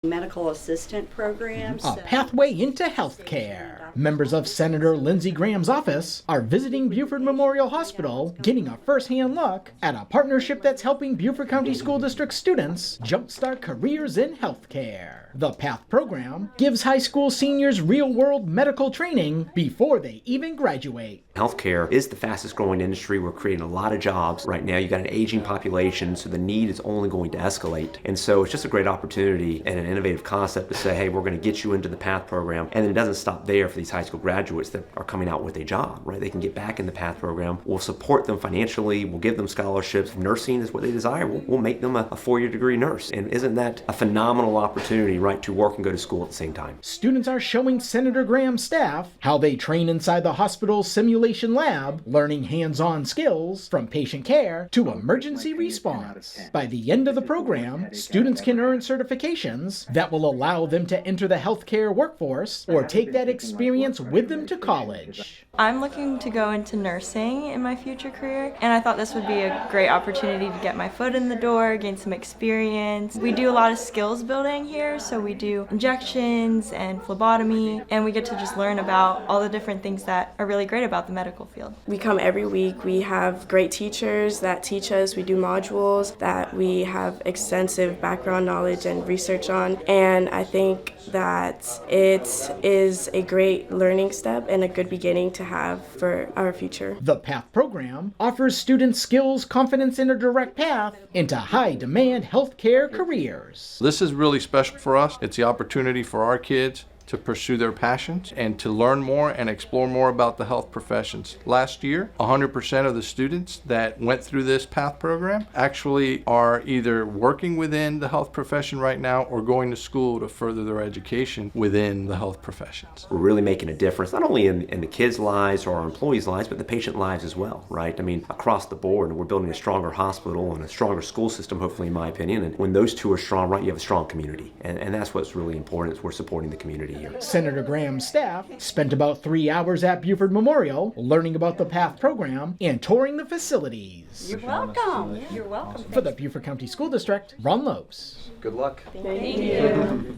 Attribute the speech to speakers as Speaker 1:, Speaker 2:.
Speaker 1: medical assistant programs.
Speaker 2: A pathway into healthcare. Members of Senator Lindsey Graham's office are visiting Beaufort Memorial Hospital, getting a first-hand look at a partnership that's helping Beaufort County School District students jumpstart careers in healthcare. The PATH program gives high school seniors real-world medical training before they even graduate.
Speaker 3: Healthcare is the fastest growing industry. We're creating a lot of jobs. Right now, you've got an aging population, so the need is only going to escalate. And so it's just a great opportunity and an innovative concept to say, hey, we're going to get you into the PATH program. And then it doesn't stop there for these high school graduates that are coming out with a job, right? They can get back in the PATH program. We'll support them financially. We'll give them scholarships. If nursing is what they desire, we'll make them a four-year degree nurse. And isn't that a phenomenal opportunity, right, to work and go to school at the same time?
Speaker 2: Students are showing Senator Graham's staff how they train inside the hospital's simulation lab, learning hands-on skills from patient care to emergency response. By the end of the program, students can earn certifications that will allow them to enter the healthcare workforce or take that experience with them to college.
Speaker 4: I'm looking to go into nursing in my future career, and I thought this would be a great opportunity to get my foot in the door, gain some experience. We do a lot of skills building here, so we do injections and phlebotomy, and we get to just learn about all the different things that are really great about the medical field.
Speaker 5: We come every week. We have great teachers that teach us. We do modules that we have extensive background knowledge and research on, and I think that it is a great learning step and a good beginning to have for our future.
Speaker 2: The PATH program offers students skills, confidence, and a direct path into high-demand healthcare careers.
Speaker 6: This is really special for us. It's the opportunity for our kids to pursue their passions and to learn more and explore more about the health professions. Last year, 100% of the students that went through this PATH program actually are either working within the health profession right now or going to school to further their education within the health professions.
Speaker 3: We're really making a difference, not only in the kids' lives or our employees' lives, but the patient lives as well, right? I mean, across the board, we're building a stronger hospital and a stronger school system, hopefully, in my opinion. And when those two are strong, right, you have a strong community. And that's what's really important, is we're supporting the community here.
Speaker 2: Senator Graham's staff spent about 3 hours at Beaufort Memorial learning about the PATH program and touring the facilities.
Speaker 1: You're welcome. You're welcome.
Speaker 2: For the Beaufort County School District, Ron Lopes.
Speaker 6: Good luck.
Speaker 5: Thank you.